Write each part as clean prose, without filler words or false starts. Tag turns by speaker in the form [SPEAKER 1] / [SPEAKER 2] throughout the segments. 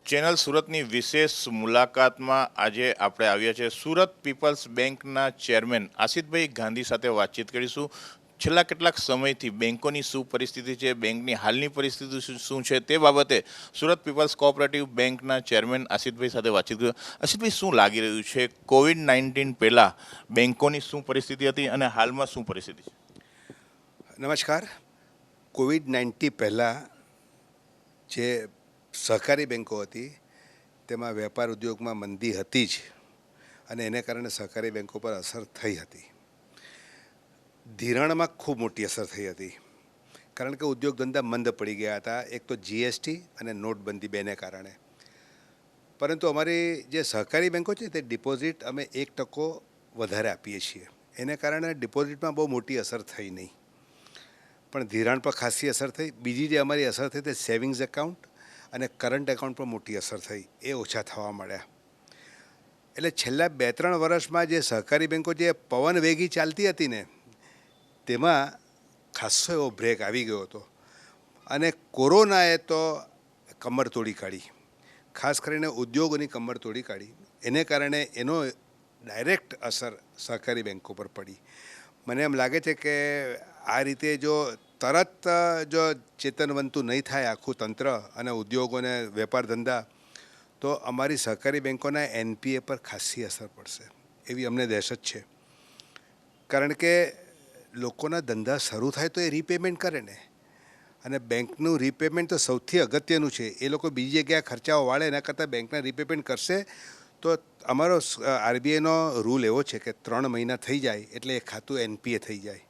[SPEAKER 1] Channel સુરતની વિશેષ મુલાકાતમાં આજે આપણે આવ્યા છે સુરત પીપલ્સ બેંકના ચેરમેન આશિષભાઈ ગાંધી સાથે વાતચીત કરીશું. છેલ્લા કેટલાક સમયથી બેંકોની શું પરિસ્થિતિ છે, બેંકની હાલની પરિસ્થિતિ શું છે તે બાબતે સુરત પીપલ્સ કોઓપરેટિવ બેંકના ચેરમેન આશિષભાઈ સાથે વાતચીત કરી. આશિષભાઈ, શું લાગી રહ્યું છે? કોવિડ-19 પહેલાં બેંકોની શું પરિસ્થિતિ હતી અને હાલમાં શું પરિસ્થિતિ છે?
[SPEAKER 2] નમસ્કાર. કોવિડ-19 પહેલાં જે સહકારી બેન્કો હતી તેમાં વેપાર ઉદ્યોગમાં મંદી હતી જ, અને એને કારણે સહકારી બેન્કો પર અસર થઈ હતી. ધિરાણમાં ખૂબ મોટી અસર થઈ હતી, કારણ કે ઉદ્યોગ ધંધા મંદ પડી ગયા હતા, એક તો જીએસટી અને નોટબંધી બેને કારણે. પરંતુ અમારી જે સહકારી બેન્કો છે તે ડિપોઝિટ અમે 1% વધારે આપીએ છીએ, એને કારણે ડિપોઝિટમાં બહુ મોટી અસર થઈ નહીં, પણ ધિરાણ પર ખાસી અસર થઈ. બીજી જે અમારી અસર થઈ તે સેવિંગ્સ એકાઉન્ટ અને કરંટ એકાઉન્ટ પર મોટી અસર થઈ, એ ઓછા થવા મળ્યા. એટલે છેલ્લા 2-3 વર્ષમાં જે સહકારી બેન્કો જે પવન વેગી ચાલતી હતી ને, તેમાં ખાસો એવો બ્રેક આવી ગયો હતો, અને કોરોનાએ તો કમર તોડી કાઢી, ખાસ કરીને ઉદ્યોગોની કમર તોડી કાઢી. એને કારણે એનો ડાયરેક્ટ અસર સહકારી બેન્કો પર પડી. મને એમ લાગે છે કે આ રીતે જો તરત જો ચેતનવંતું નહીં થાય આખું તંત્ર અને ઉદ્યોગોને વેપાર ધંધા, તો અમારી સહકારી બેન્કોના એનપીએ પર ખાસી અસર પડશે એવી અમને દહેશત છે. કારણ કે લોકોના ધંધા શરૂ થાય તો એ રીપેમેન્ટ કરે ને, અને બેંકનું રીપેમેન્ટ તો સૌથી અગત્યનું છે. એ લોકો બીજી જગ્યાએ ખર્ચાઓ વાળે એના કરતાં બેંકના રીપેમેન્ટ કરશે તો અમારો આરબીઆઈનો રૂલ એવો છે કે 3 મહિના થઈ જાય એટલે એ ખાતું એનપીએ થઈ જાય.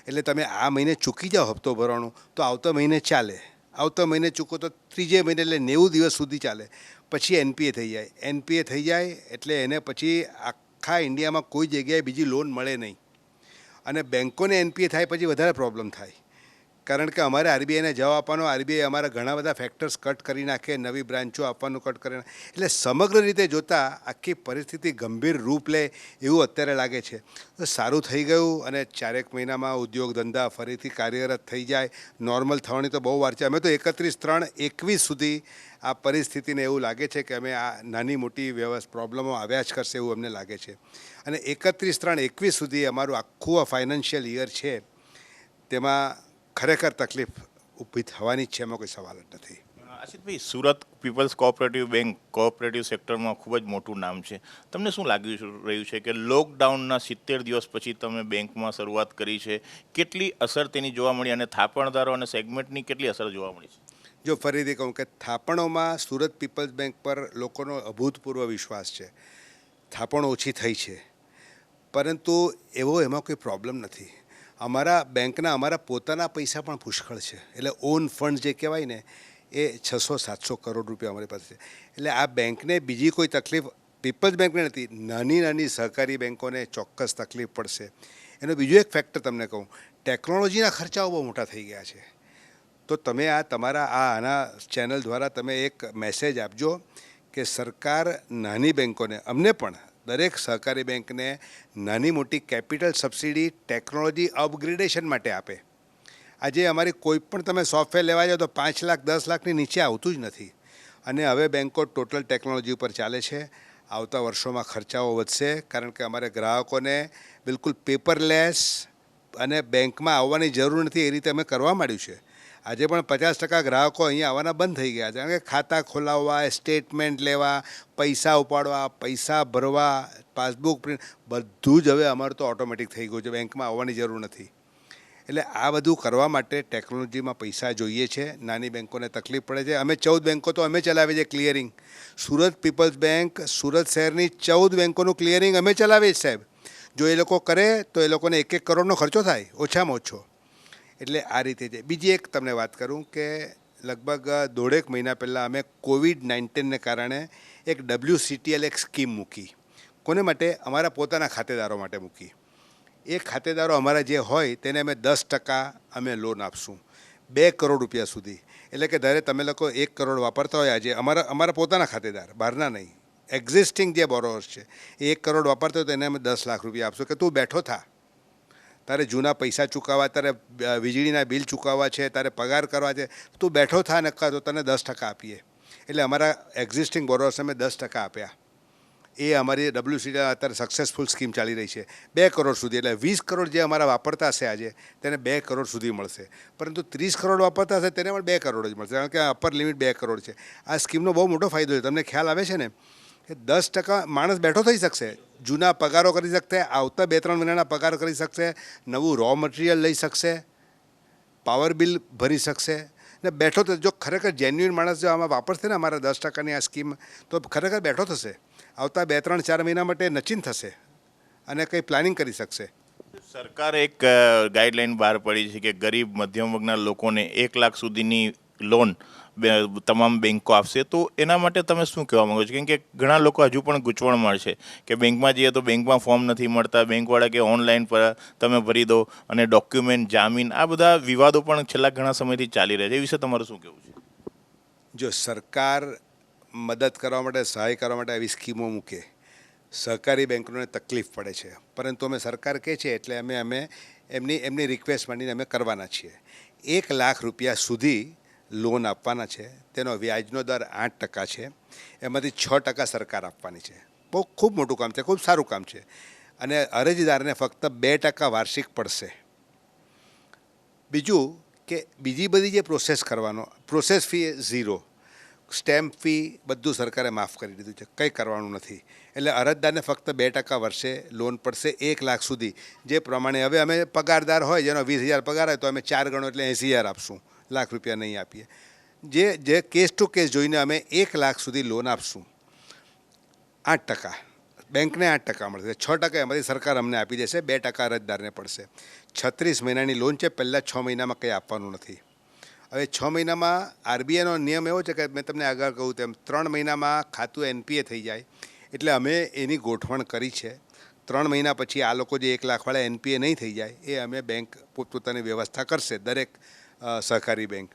[SPEAKER 2] એટલે તમે આ મહિને ચૂકી જાઓ હપ્તો ભરવાનો તો આવતા મહિને ચાલે, આવતા મહિને ચૂકો તો ત્રીજે મહિને, એટલે 90 દિવસ સુધી ચાલે. પછી એનપીએ થઈ જાય. એનપીએ થઈ જાય એટલે એને પછી આખા ઇન્ડિયામાં કોઈ જગ્યાએ બીજી લોન મળે નહીં, અને બેન્કોને એનપીએ થાય પછી વધારે પ્રોબ્લેમ થાય. કારણ કે અમારે આરબીઆઈને જવાબ આપવાનો, આરબીઆઈ અમારા ઘણા બધા ફેક્ટર્સ કટ કરી નાખે, નવી બ્રાન્ચો આપવાનું કટ કરી નાખે. એટલે સમગ્ર રીતે જોતાં આખી પરિસ્થિતિ ગંભીર રૂપ લે એવું અત્યારે લાગે છે. તો સારું થઈ ગયું, અને 4 મહિનામાં ઉદ્યોગ ધંધા ફરીથી કાર્યરત થઈ જાય. નોર્મલ થવાની તો બહુ વાર છે. અમે તો 31/3/21 સુધી આ પરિસ્થિતિને એવું લાગે છે કે અમે આ નાની મોટી પ્રોબ્લેમો આવ્યા જ કરશે એવું અમને લાગે છે. અને 31/3/21 સુધી અમારું આખું આ ફાઇનાન્શિયલ યર છે તેમાં ખરેખર તકલીફ ઊભી થવાની જ છે, એમાં કોઈ સવાલ જ નથી.
[SPEAKER 1] Ashishbhai, Surat people's cooperative bank cooperative સેક્ટરમાં ખૂબ જ મોટું નામ છે. તમને શું લાગી રહ્યું છે કે લોકડાઉનના 70 દિવસ પછી તમે બેંકમાં શરૂઆત કરી છે, કેટલી અસર તેની જોવા મળી, અને થાપણદારો અને સેગમેન્ટની કેટલી અસર જોવા મળી છે?
[SPEAKER 2] જો ફરીથી કહું કે થાપણોમાં સુરત પીપલ્સ બેંક પર લોકોનો અભૂતપૂર્વ વિશ્વાસ છે. થાપણો ઓછી થઈ છે, પરંતુ એમાં કોઈ પ્રોબ્લેમ નથી. અમારા બેંકના અમારા પોતાના પૈસા પણ પુષ્કળ છે. એટલે ઓન ફંડ જે કહેવાય ને, એ 600-700 કરોડ રૂપિયા અમારી પાસે છે. એટલે આ બેંકને બીજી કોઈ તકલીફ પીપલ્સ બેંકને નથી, નાની સહકારી બેંકોને ચોક્કસ તકલીફ પડશે. એનો બીજો એક ફેક્ટર તમને કહું, ટેકનોલોજીના ખર્ચાઓ બહુ મોટા થઈ ગયા છે. તો તમે આના ચેનલ દ્વારા તમે એક મેસેજ આપજો કે સરકાર નાની બેંકોને, અમને પણ દરેક સહકારી બેંકને નાની મોટી કેપિટલ સબસિડી ટેકનોલોજી અપગ્રેડેશન માટે આપે. આજે અમારી કોઈ પણ તમે સોફ્ટવેર લેવા જાઓ તો 5 લાખ 10 લાખની નીચે આવતું જ નથી, અને હવે બેંકો ટોટલ ટેકનોલોજી ઉપર ચાલે છે. આવતા વર્ષોમાં ખર્ચાઓ વધશે, કારણ કે અમારે ગ્રાહકોને બિલકુલ પેપરલેસ અને બેંકમાં આવવાની જરૂર નથી એ રીતે અમે કરવા માંડ્યું છે. આજે પણ 50% ગ્રાહકો અહીંયા આવવાના બંધ થઈ ગયા છે, કારણ કે ખાતા ખોલાવવા, સ્ટેટમેન્ટ લેવા, પૈસા ઉપાડવા, પૈસા ભરવા, પાસબુક પ્રિન્ટ, બધું જ હવે અમારું તો ઓટોમેટિક થઈ ગયું છે, બેંકમાં આવવાની જરૂર નથી. એટલે આ બધું કરવા માટે ટેકનોલોજીમાં પૈસા જોઈએ છે. નાની બેંકોને તકલીફ પડે છે. અમે 14 બેંકો તો અમે ચલાવીએ છીએ clearing. Surat people's bank Surat શહેરની 14 બેંકોનું ક્લિયરિંગ અમે ચલાવીએ છીએ સાહેબ. જો એ લોકો કરે તો એ લોકોને 1-1 કરોડનો ખર્ચો થાય, ઓછામાં ઓછો. એટલે આ રીતે છે. બીજી એક તમને વાત કરું કે લગભગ 1.5 મહિના પહેલાં અમે કોવિડ-19ને કારણે એક WCTL એક સ્કીમ મૂકી. કોને માટે? અમારા પોતાના ખાતેદારો માટે મૂકી. એ ખાતેદારો અમારા જે હોય તેને અમે 10% અમે લોન આપશું, 2 કરોડ રૂપિયા સુધી. એટલે કે ધારે તમે લોકો 1 કરોડ વાપરતા હોય આજે, અમારા પોતાના ખાતેદાર, બહારના નહીં, એક્ઝિસ્ટિંગ જે બોરોવર્સ છે એ 1 કરોડ વાપરતા હોય તો એને અમે 10 લાખ રૂપિયા આપશું કે તું બેઠો થા, તારે જૂના પૈસા ચૂકવવા, તારે વીજળીના બિલ ચૂકવવા છે, તારે પગાર કરવા છે, તું બેઠો થા ને તો તને 10% આપીએ. એટલે અમારા એક્ઝિસ્ટિંગ બોરોઅર્સ અમે 10% આપ્યા. એ અમારી WCD અત્યારે સક્સેસફુલ સ્કીમ ચાલી રહી છે 2 કરોડ સુધી. એટલે 20 કરોડ જે અમારા વાપરતા હશે આજે તેને 2 કરોડ સુધી મળશે, પરંતુ 30 કરોડ વાપરતા હશે તેને પણ 2 કરોડ જ મળશે, કારણ કે અપર લિમિટ 2 કરોડ છે. આ સ્કીમનો બહુ મોટો ફાયદો છે. તમને ખ્યાલ આવે છે ને કે 10% માણસ બેઠો થઈ શકશે, જૂના પગારો કરી શકશે, આવતા 2-3 મહિનાના પગાર કરી શકશે, નવું રો મટીરિયલ લઈ શકશે, પાવર બિલ ભરી શકશે ને બેઠો થશે. જો ખરેખર જેન્યુઇન માણસ જો આમાં વાપરશે ને અમારા 10%ની આ સ્કીમ, તો ખરેખર બેઠો થશે, આવતા 2-3-4 મહિના માટે નચીન થશે અને કંઈ પ્લાનિંગ કરી શકશે.
[SPEAKER 1] સરકારે એક ગાઈડલાઈન બહાર પડી છે કે ગરીબ મધ્યમ વર્ગના લોકોને 1 લાખ સુધીની લોન તમામ બેન્કો આપશે. તો એના માટે તમે શું કહેવા માંગો છો? કેમ કે ઘણા લોકો હજુ પણ ગૂંચવણમાં છે કે બેંકમાં જઈએ તો બેંકમાં ફોર્મ નથી મળતા, બેંકવાળા કે ઓનલાઈન પર તમે ભરી દો, અને ડોક્યુમેન્ટ, જામીન, આ બધા વિવાદો પણ છેલ્લા ઘણા સમયથી ચાલી રહ્યા છે. એ વિશે તમારું શું કહેવું છે?
[SPEAKER 2] જો સરકાર મદદ કરવા માટે, સહાય કરવા માટે આવી સ્કીમો મૂકે, સહકારી બેંકોને તકલીફ પડે છે, પરંતુ અમે સરકાર કહે છે એટલે અમે એમની રિક્વેસ્ટ માંડીને અમે કરવાના છીએ. 1 લાખ રૂપિયા સુધી લોન આપવાના છે. તેનો વ્યાજનો દર 8% છે. એમાંથી 6% સરકાર આપવાની છે. બહુ ખૂબ મોટું કામ છે, ખૂબ સારું કામ છે. અને અરજદારને ફક્ત 2% વાર્ષિક પડશે. બીજું કે બીજી બધી જે પ્રોસેસ કરવાનો, પ્રોસેસ ફી 0, સ્ટેમ્પ ફી બધું સરકારે માફ કરી દીધું છે, કંઈ કરવાનું નથી. એટલે અરજદારને ફક્ત 2% વર્ષે લોન પડશે 1 લાખ સુધી. જે પ્રમાણે હવે અમે પગારદાર હોય જેનો 20,000 પગાર હોય તો અમે 4 ગણો એટલે 80,000 આપશું, લાખ રૂપિયા નહીં આપીએ. જે કેસ ટુ કેસ જોઈને અમે 1 લાખ સુધી લોન આપશું. 8%, બેંકને 8% મળશે, 6% એમાંથી સરકાર અમને આપી દેશે, 2% અરજદારને પડશે. 36 મહિનાની લોન છે, પહેલાં 6 મહિનામાં કંઈ આપવાનું નથી. હવે 6 મહિનામાં RBIનો નિયમ એવો છે કે મેં તમને આગળ કહું તેમ 3 મહિનામાં ખાતું NPA થઈ જાય, એટલે અમે એની ગોઠવણ કરી છે. 3 મહિના પછી આ લોકો જે 1 લાખવાળા NPA નહીં થઈ જાય એ અમે બેંક પોતપોતાની વ્યવસ્થા કરશે, દરેક સહકારી બેંક.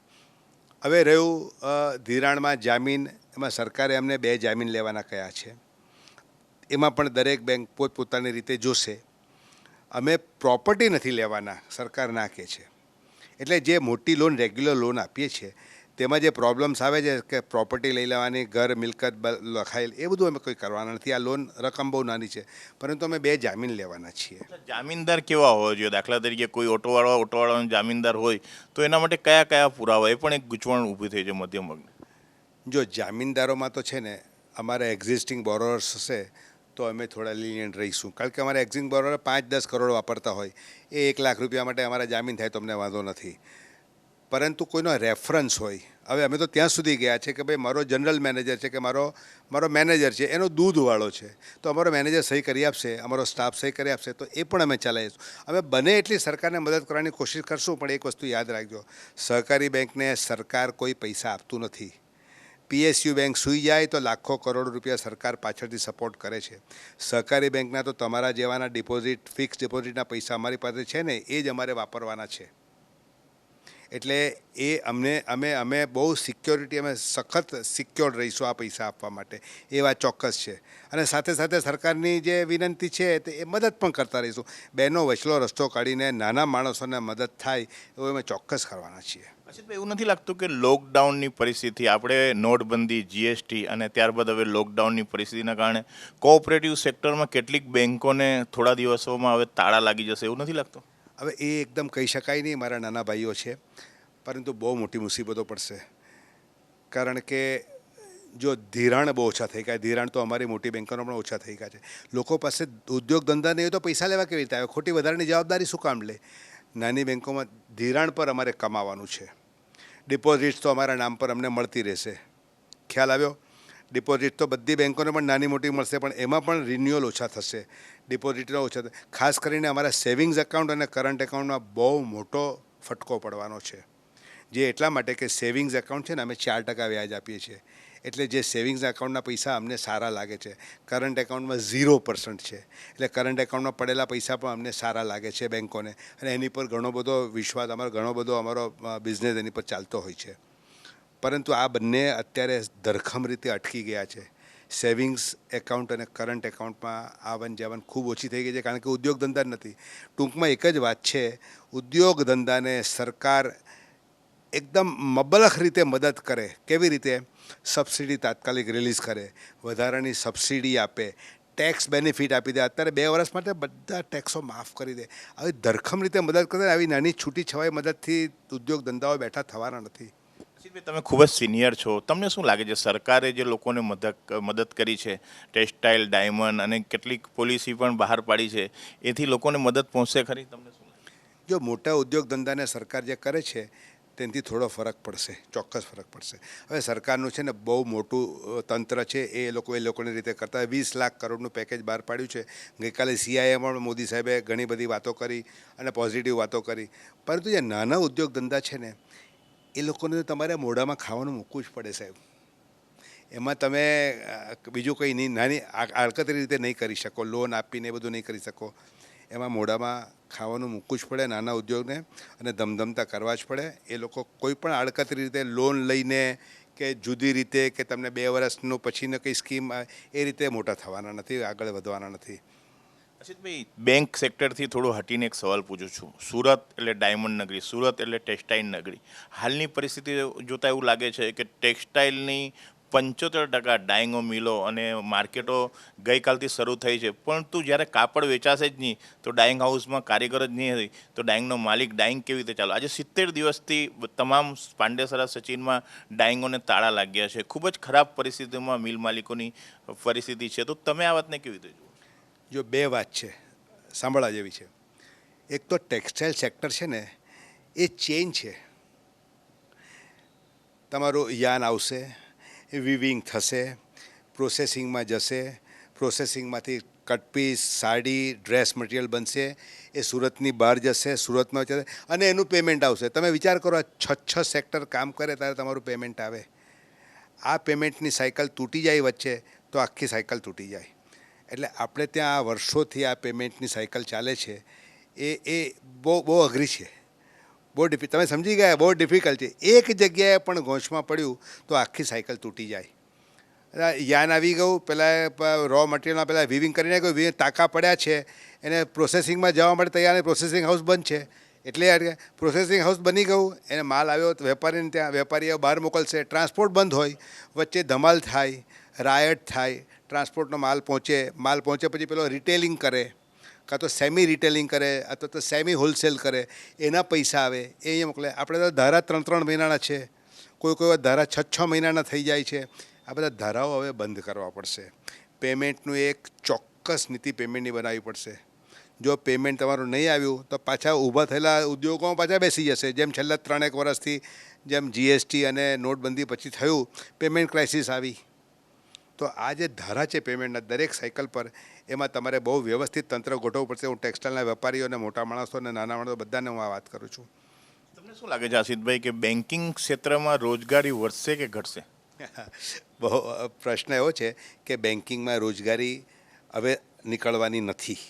[SPEAKER 2] હવે રહ્યું ધિરાણમાં જામીન, એમાં સરકારે અમને 2 જામીન લેવાના કયા છે. એમાં પણ દરેક બેંક પોતપોતાની રીતે જોશે. અમે પ્રોપર્ટી નથી લેવાના, સરકાર ના કહે છે. એટલે જે મોટી લોન, રેગ્યુલર લોન આપીએ છીએ તેમાં જે પ્રોબ્લેમ્સ આવે છે કે પ્રોપર્ટી લઈ લેવાની, ઘર મિલકત લખાયેલ, એ બધું અમે કોઈ કરવાના નથી. આ લોન રકમ બહુ નાની છે, પરંતુ અમે 2 જામીન લેવાના છીએ.
[SPEAKER 1] જામીનદાર કેવા હોવા જોઈએ? દાખલા તરીકે કોઈ ઓટોવાળાનો જામીનદાર હોય તો એના માટે કયા કયા પુરાવા? એ પણ એક ગૂંચવણ ઊભી થઈ છે મધ્યમ વર્ગને.
[SPEAKER 2] જો જામીનદારોમાં તો છે ને, અમારા એક્ઝિસ્ટિંગ બોરોઅર્સ હશે તો અમે થોડા લિનિયન્ટ રહીશું, કારણ કે અમારા એક્ઝિસ્ટિંગ બોરોઅર 5-10 કરોડ વાપરતા હોય, એ 1 લાખ રૂપિયા માટે અમારા જામીન થાય તો અમને વાંધો નથી. પરંતુ કોઈનો રેફરન્સ હોય, હવે અમે તો ત્યાં સુધી ગયા છે કે ભાઈ મારો જનરલ મેનેજર છે કે મારો મેનેજર છે, એનો દૂધવાળો છે, તો અમારો મેનેજર સહી કરી આપશે, અમારો સ્ટાફ સહી કરી આપશે, તો એ પણ અમે ચલાવીશું. અમે બને એટલી સરકારને મદદ કરવાની કોશિશ કરશું, પણ એક વસ્તુ યાદ રાખજો, સહકારી બેંકને સરકાર કોઈ પૈસા આપતું નથી. PSU બેંક સૂઈ જાય તો લાખો કરોડ રૂપિયા સરકાર પાછળથી સપોર્ટ કરે છે. સહકારી બેંકના તો તમારા જેવાના ડિપોઝિટ, ફિક્સ ડિપોઝિટના પૈસા અમારી પાસે છે ને, એ જ અમારે વાપરવાના છે. એટલે એ અમે બહુ સિક્યોરિટી, અમે સખત સિક્યોર રહીશું આ પૈસા આપવા માટે, એ વાત ચોક્કસ છે. અને સાથે સાથે સરકારની જે વિનંતી છે તે એ મદદ પણ કરતા રહીશું. બેનો વચલો રસ્તો કાઢીને નાના માણસોને મદદ થાય એવું અમે ચોક્કસ કરવાના છીએ.
[SPEAKER 1] અચ્છા, એવું નથી લાગતું કે લોકડાઉનની પરિસ્થિતિ, આપણે નોટબંધી, GST અને ત્યારબાદ હવે લોકડાઉનની પરિસ્થિતિના કારણે કોઓપરેટિવ સેક્ટરમાં કેટલીક બેન્કોને થોડા દિવસોમાં હવે તાળા લાગી જશે, એવું નથી લાગતું?
[SPEAKER 2] હવે એ એકદમ કહી શકાય નહીં, મારા નાના ભાઈઓ છે, પરંતુ બહુ મોટી મુસીબતો પડશે. કારણ કે જો ધિરાણ બહુ ઓછા થઈ ગયા, ધિરાણ તો અમારી મોટી બેંકોનો પણ ઓછા થઈ ગયા છે. લોકો પાસે ઉદ્યોગ ધંધા નહીં હોય તો પૈસા લેવા કેવી રીતે આવે? ખોટી વધારાની જવાબદારી શું કામ લે? નાની બેંકોમાં ધિરાણ પર અમારે કમાવાનું છે. ડિપોઝિટ્સ તો અમારા નામ પર અમને મળતી રહેશે. ખ્યાલ આવ્યો? ડિપોઝિટ તો બધી બેંકોને પણ નાની મોટી મળશે, પણ એમાં પણ રિન્યુઅલ ઓછા થશે, ડિપોઝિટનો ઓછા થશે. ખાસ કરીને અમારા સેવિંગ્સ એકાઉન્ટ અને કરંટ એકાઉન્ટમાં બહુ મોટો ફટકો પડવાનો છે. જે એટલા માટે કે સેવિંગ્સ એકાઉન્ટ છે ને, અમે 4% વ્યાજ આપીએ છીએ, એટલે જે સેવિંગ્સ એકાઉન્ટના પૈસા અમને સારા લાગે છે. કરંટ એકાઉન્ટમાં 0% છે, એટલે કરંટ એકાઉન્ટમાં પડેલા પૈસા પણ અમને સારા લાગે છે બેંકોને, અને એની પર ઘણો બધો વિશ્વાસ, ઘણો બધો અમારો બિઝનેસ એની પર ચાલતો હોય છે. પરંતુ આ બંને અત્યારે ધરખમ રીતે અટકી ગયા છે. સેવિંગ્સ એકાઉન્ટ અને કરંટ એકાઉન્ટમાં આવન જાવન ખૂબ ઓછી થઈ ગઈ છે, કારણ કે ઉદ્યોગ ધંધા નથી. ટૂંકમાં એક જ વાત છે, ઉદ્યોગ ધંધાને સરકાર એકદમ મબલખ રીતે મદદ કરે. કેવી રીતે? સબસિડી તાત્કાલિક રિલીઝ કરે, વધારાની સબસિડી આપે, ટેક્સ બેનિફિટ આપી દે. અત્યારે 2 વર્ષ માટે બધા ટેક્સો માફ કરી દે. આવી ધરખમ રીતે મદદ કરે. આવી નાની છૂટી છવાઈ મદદથી ઉદ્યોગ ધંધાઓ બેઠા થવાના નથી.
[SPEAKER 1] અસિતભાઈ, તમે ખૂબ જ સિનિયર છો, તમને શું લાગે છે સરકારે જે લોકોને મદદ કરી છે, ટેક્સટાઇલ, ડાયમંડ અને કેટલીક પોલિસી પણ બહાર પાડી છે, એથી લોકોને મદદ પહોંચશે ખરી? તમને શું લાગે?
[SPEAKER 2] જો મોટા ઉદ્યોગ ધંધાને સરકાર જે કરે છે તેનાથી થોડો ફરક પડશે, ચોક્કસ ફરક પડશે. હવે સરકારનું છે ને બહુ મોટું તંત્ર છે, એ લોકોની રીતે કરતા 20 લાખ કરોડનું પેકેજ બહાર પાડ્યું છે. ગઈકાલે સીઆઈએમાં મોદી સાહેબે ઘણી બધી વાતો કરી અને પોઝિટિવ વાતો કરી. પરંતુ જે નાના ઉદ્યોગ ધંધા છે ને એ લોકોને તમારે મોઢામાં ખાવાનું મૂકવું જ પડે સાહેબ. એમાં તમે બીજું કંઈ નહીં, નાની આડકતરી રીતે નહીં કરી શકો, લોન આપીને એ બધું નહીં કરી શકો. એમાં મોઢામાં ખાવાનું મૂકવું જ પડે નાના ઉદ્યોગને, અને ધમધમતા કરવા જ પડે. એ લોકો કોઈ પણ આડકતરી રીતે લોન લઈને કે જુદી રીતે કે તમને 2 વર્ષનું પછીનો કંઈ સ્કીમ એ રીતે મોટા થવાના નથી, આગળ વધવાના નથી.
[SPEAKER 1] અસિતભાઈ, બેંક સેક્ટરથી થોડો હટીને એક સવાલ પૂછું છું. સુરત એટલે ડાયમંડ નગરી, સુરત એટલે ટેક્સટાઇલ નગરી. હાલની પરિસ્થિતિ જોતાં એવું લાગે છે કે ટેક્સટાઇલની 75% ડાઇંગો મિલો અને માર્કેટો ગઈકાલથી શરૂ થઈ છે, પરંતુ જ્યારે કાપડ વેચાશે જ નહીં તો ડાઇંગ હાઉસમાં કારીગર જ નહીં હોય તો ડાઇંગનો માલિક ડાઇંગ કેવી રીતે ચાલે? આજે 70 દિવસથી તમામ પાંડેસરા, સચિનમાં ડાઇંગોને તાળા લાગ્યા છે. ખૂબ જ ખરાબ પરિસ્થિતિમાં મિલ માલિકોની પરિસ્થિતિ છે, તો તમે આ વાતને કેવી રીતે જુઓ?
[SPEAKER 2] જો 2 વાત છે સાંભળવા જેવી છે. એક તો ટેક્સટાઇલ સેક્ટર છે ને એ ચેઇન છે. તમારું યાન આવશે, વિવિંગ થશે, પ્રોસેસિંગમાં જશે, પ્રોસેસિંગમાંથી કટપીસ, સાડી, ડ્રેસ મટીરિયલ બનશે, એ સુરતની બહાર જશે, સુરતમાં જશે અને એનું પેમેન્ટ આવશે. તમે વિચાર કરો, 6 સેક્ટર કામ કરે ત્યારે તમારું પેમેન્ટ આવે. આ પેમેન્ટની સાયકલ તૂટી જાય વચ્ચે તો આખી સાયકલ તૂટી જાય. એટલે આપણે ત્યાં આ વર્ષોથી આ પેમેન્ટની સાયકલ ચાલે છે. એ બહુ અઘરી છે, તમે સમજી ગયા, બહુ ડિફિકલ્ટ છે. એક જગ્યાએ પણ ગોંચમાં પડ્યું તો આખી સાયકલ તૂટી જાય. યાન આવી ગયું, પહેલાં રો મટીરિયલમાં પહેલાં વિવિંગ કરી નાખ્યું, ટાંકા પડ્યા છે, એને પ્રોસેસિંગમાં જવા માટે તૈયાર, પ્રોસેસિંગ હાઉસ બંધ છે. એટલે પ્રોસેસિંગ હાઉસ બની ગયું, એને માલ આવ્યો તો વેપારીને ત્યાં, વેપારીઓ બહાર મોકલશે, ટ્રાન્સપોર્ટ બંધ હોય, વચ્ચે ધમાલ થાય, રાયટ થાય, ટ્રાન્સપોર્ટનો માલ પહોંચે પછી પેલો રિટેલિંગ કરે, કાં તો સેમી રિટેલિંગ કરે અથવા તો સેમી હોલસેલ કરે, એના પૈસા આવે, એ અહીંયા મોકલે. આપણે તો ધારા 3 મહિનાના છે, કોઈ વાર ધારા 6 મહિનાના થઈ જાય છે. આ બધા ધારાઓ હવે બંધ કરવા પડશે. પેમેન્ટનું એક ચોક્કસ નીતિ પેમેન્ટની બનાવવી પડશે. જો પેમેન્ટ તમારું નહીં આવ્યું તો પાછા ઊભા થયેલા ઉદ્યોગોમાં પાછા બેસી જશે. જેમ છેલ્લા 3 વર્ષથી જેમ જીએસટી અને નોટબંધી પછી થયું, પેમેન્ટ ક્રાઇસિસ આવી. તો આ જે ધારા છે પેમેન્ટના દરેક સાયકલ પર, એમાં તમારે બહુ વ્યવસ્થિત તંત્ર ગોઠવવું પડશે. હું ટેક્સટાઇલના વેપારીઓને, મોટા માણસો અને નાના માણસો બધાને હું આ વાત કરું છું.
[SPEAKER 1] તમને શું લાગે છે આશિતભાઈ કે બેન્કિંગ ક્ષેત્રમાં રોજગારી વધશે કે ઘટશે?
[SPEAKER 2] બહુ પ્રશ્ન એવો છે કે બેન્કિંગમાં રોજગારી હવે નીકળવાની નથી,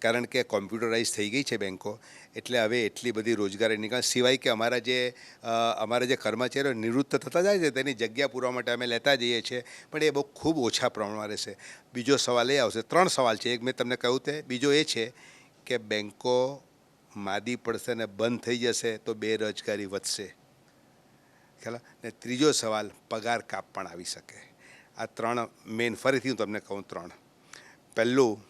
[SPEAKER 2] કારણ કે કોમ્પ્યુટરાઇઝ થઈ ગઈ છે બેન્કો. એટલે હવે એટલી બધી રોજગારી નીકળે, સિવાય કે અમારા જે કર્મચારીઓ નિવૃત્ત થતા જાય છે તેની જગ્યા પૂરવા માટે અમે લેતા જઈએ છીએ, પણ એ બહુ ખૂબ ઓછા પ્રમાણમાં રહેશે. બીજો સવાલ એ આવશે, 3 સવાલ છે. એક મેં તમને કહ્યું તે, બીજો એ છે કે બેન્કો માદી પડશે ને બંધ થઈ જશે તો બેરોજગારી વધશે, ખ્યાલ. ને ત્રીજો સવાલ, પગાર કાપ પણ આવી શકે. આ 3 મેઇન, ફરીથી હું તમને કહું 3. પહેલું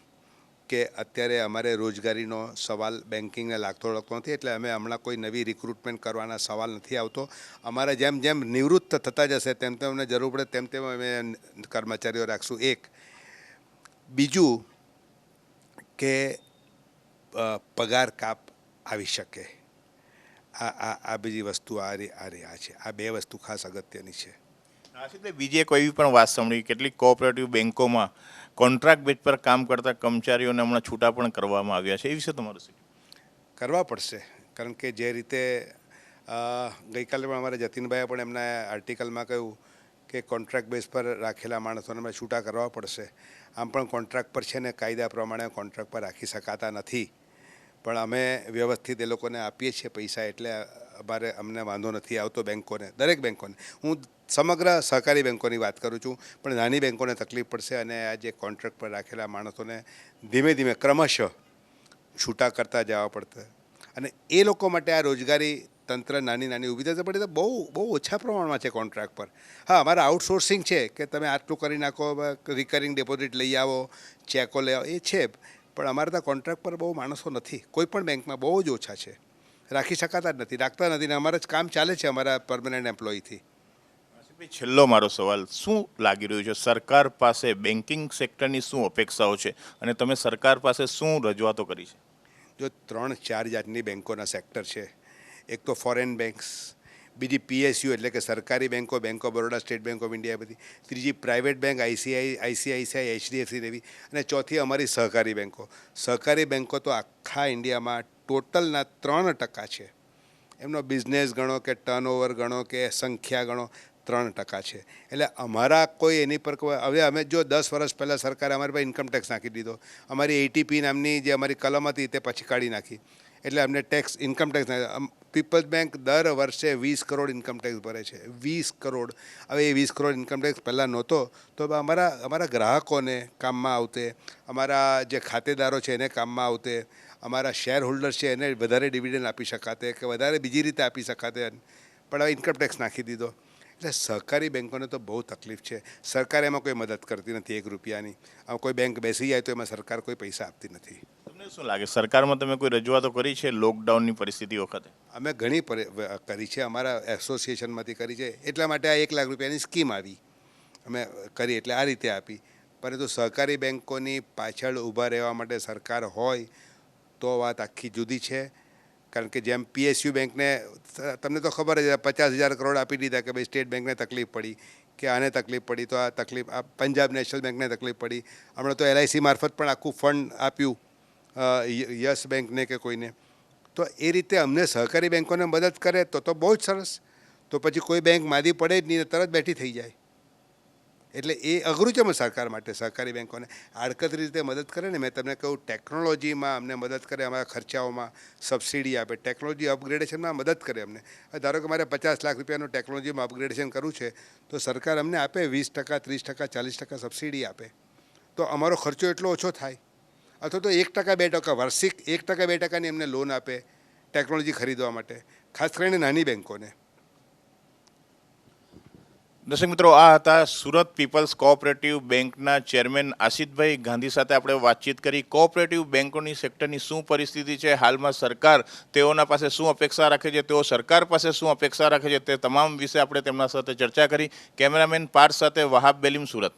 [SPEAKER 2] કે અત્યારે અમારે રોજગારીનો સવાલ બેન્કિંગને લાગતો નથી, એટલે અમે હમણાં કોઈ નવી રિક્રુટમેન્ટ કરવાના સવાલ નથી આવતો. અમારે જેમ જેમ નિવૃત્ત થતા જશે તેમ તેમ અમને જરૂર પડે તેમ તેમ અમે કર્મચારીઓ રાખશું. એક. બીજું કે પગાર કાપ આવી શકે. આ બીજી વસ્તુ આ છે. આ 2 વસ્તુ ખાસ અગત્યની છે.
[SPEAKER 1] આશિતભાઈ, બીજી એક એવી પણ વાત સાંભળી, કેટલીક કોઓપરેટિવ બેન્કોમાં કોન્ટ્રાક્ટ બેઝ પર કામ કરતા કર્મચારીઓને હમણાં છૂટા પણ કરવામાં આવ્યા છે. એ વિશે તમારું શું?
[SPEAKER 2] કરવા પડશે, કારણ કે જે રીતે ગઈકાલે પણ અમારે જતીનભાઈએ પણ એમના આર્ટિકલમાં કહ્યું કે કોન્ટ્રાક્ટ બેઝ પર રાખેલા માણસોને અમે છૂટા કરવા પડશે. આમ પણ કોન્ટ્રાક્ટ પર છે ને કાયદા પ્રમાણે કોન્ટ્રાક્ટ પર રાખી શકાતા નથી, પણ અમે વ્યવસ્થિત એ લોકોને આપીએ છીએ પૈસા, એટલે અમને વાંધો નથી આવતો. બેન્કોને, દરેક બેન્કોને, હું સમગ્ર સહકારી બેન્કોની વાત કરું છું, પણ નાની બેન્કોને તકલીફ પડશે અને આ જે કોન્ટ્રાક્ટ પર રાખેલા માણસોને ધીમે ધીમે ક્રમશઃ છૂટા કરતા જવા પડશે. અને એ લોકો માટે આ રોજગારી તંત્ર નાની નાની ઊભી થશે, પણ એ તો બહુ ઓછા પ્રમાણમાં છે કોન્ટ્રાક્ટ પર. હા, અમારા આઉટસોર્સિંગ છે કે તમે આટલું કરી નાખો, રિકરિંગ ડિપોઝિટ લઈ આવો, ચેકો લઈ આવો, એ છે. પણ અમારે ત્યાં કોન્ટ્રાક્ટ પર બહુ માણસો નથી, કોઈ પણ બેંકમાં બહુ જ ઓછા છે, રાખી શકાતા જ નથી, રાખતા નથી. ને અમારે જ કામ ચાલે છે અમારા પરમનન્ટ એમ્પ્લોયથી.
[SPEAKER 1] ભાઈ, છેલ્લો મારો સવાલ શું લાગી રહ્યું છે, સરકાર પાસે બેન્કિંગ સેક્ટરની શું અપેક્ષાઓ છે અને તમે સરકાર પાસે શું રજૂઆતો કરી છે?
[SPEAKER 2] જો 3-4 જાતની બેન્કોના સેક્ટર છે. એક તો ફોરેન બેન્ક્સ, બીજી PSU એટલે કે સરકારી બેન્કો, bank of Baroda, state bank of India, બધી. ત્રીજી પ્રાઇવેટ બેંક, ICICI, HDFC જેવી. અને ચોથી અમારી સહકારી બેન્કો. સહકારી બેન્કો તો આખા ઇન્ડિયામાં ટોટલના 3% છે. એમનો બિઝનેસ ગણો કે ટર્નઓવર ગણો કે સંખ્યા ગણો, 3% છે. એટલે અમારા કોઈ એની પર હવે અમે જો 10 વર્ષ પહેલાં સરકારે અમારી પાસે ઇન્કમટેક્સ નાખી દીધો. અમારી ATP નામની જે અમારી કલમ હતી તે પછી કાઢી નાખી, એટલે અમને ઇન્કમટેક્સ. પીપલ્સ બેંક દર વર્ષે 20 કરોડ ઇન્કમટેક્સ ભરે છે, 20 કરોડ. હવે એ 20 કરોડ ઇન્કમટેક્સ પહેલાં નહોતો તો અમારા ગ્રાહકોને કામમાં આવતે, અમારા જે ખાતેદારો છે એને કામમાં આવતે, અમારા શેર હોલ્ડર્સ છે એને વધારે ડિવિડન્ડ આપી શકાતે કે વધારે બીજી રીતે આપી શકાતે. પણ હવે ઇન્કમટેક્સ નાખી દીધો, એટલે સહકારી બેન્કોને તો બહુ તકલીફ છે. સરકાર એમાં કોઈ મદદ કરતી નથી, 1 રૂપિયાની. આમ કોઈ બેંક બેસી જાય તો એમાં સરકાર કોઈ પૈસા આપતી નથી.
[SPEAKER 1] તમને શું લાગે, સરકારમાં તમે કોઈ રજૂઆતો કરી છે લોકડાઉનની પરિસ્થિતિ વખતે?
[SPEAKER 2] અમે ઘણી કરી છે, અમારા એસોસિએશનમાંથી કરી છે. એટલા માટે આ 1 લાખ રૂપિયાની સ્કીમ આવી, અમે કરી એટલે આ રીતે આપી. પરંતુ સહકારી બેન્કોની પાછળ ઊભા રહેવા માટે સરકાર હોય તો વાત આખી જુદી છે. કારણ કે જેમ PSU બેંકને તમને તો ખબર જ 50,000 કરોડ આપી દીધા કે ભાઈ સ્ટેટ બેંકને તકલીફ પડી કે આને તકલીફ પડી તો આ તકલીફ, આ પંજાબ નેશનલ બેંકને તકલીફ પડી. હમણાં તો LIC મારફત પણ આખું ફંડ આપ્યું યસ બેંકને કે કોઈને. તો એ રીતે અમને સહકારી બેંકોને મદદ કરે તો બહુ જ સરસ. તો પછી કોઈ બેંક માદી પડે જ નહીં, તરત બેઠી થઈ જાય. એટલે એ અઘરું છે અમે સરકાર માટે. સહકારી બેંકોને આડકતરી રીતે મદદ કરે ને, મેં તમને કહું, ટેકનોલોજીમાં અમને મદદ કરે, અમારા ખર્ચાઓમાં સબસિડી આપે, ટેકનોલોજી અપગ્રેડેશનમાં મદદ કરે અમને. ધારો કે મારે 50 લાખ રૂપિયાનું ટેકનોલોજીમાં અપગ્રેડેશન કરવું છે તો સરકાર અમને આપે 20%, 30%, 40% સબસિડી આપે, તો અમારો ખર્ચો એટલો ઓછો થાય. અથવા તો 1%, 2%, વાર્ષિક 1%, 2%ની અમને લોન આપે ટેકનોલોજી ખરીદવા માટે, ખાસ કરીને નાની બેન્કોને.
[SPEAKER 1] દર્શક મિત્રો, આ હતા સુરત પીપલ્સ કોઓપરેટિવ બેંકના ચેરમેન આશિતભાઈ ગાંધી સાથે આપણે વાતચીત કરી. કોઓપરેટિવ બેંકોની સેક્ટરની શું પરિસ્થિતિ છે, હાલમાં સરકાર તેઓના પાસે શું અપેક્ષા રાખે છે, તેઓ સરકાર પાસે શું અપેક્ષા રાખે છે, તે તમામ વિશે આપણે તેમના સાથે ચર્ચા કરી. કેમેરામેન પાર્થ સાથે વહાબ બેલીમ, સુરત.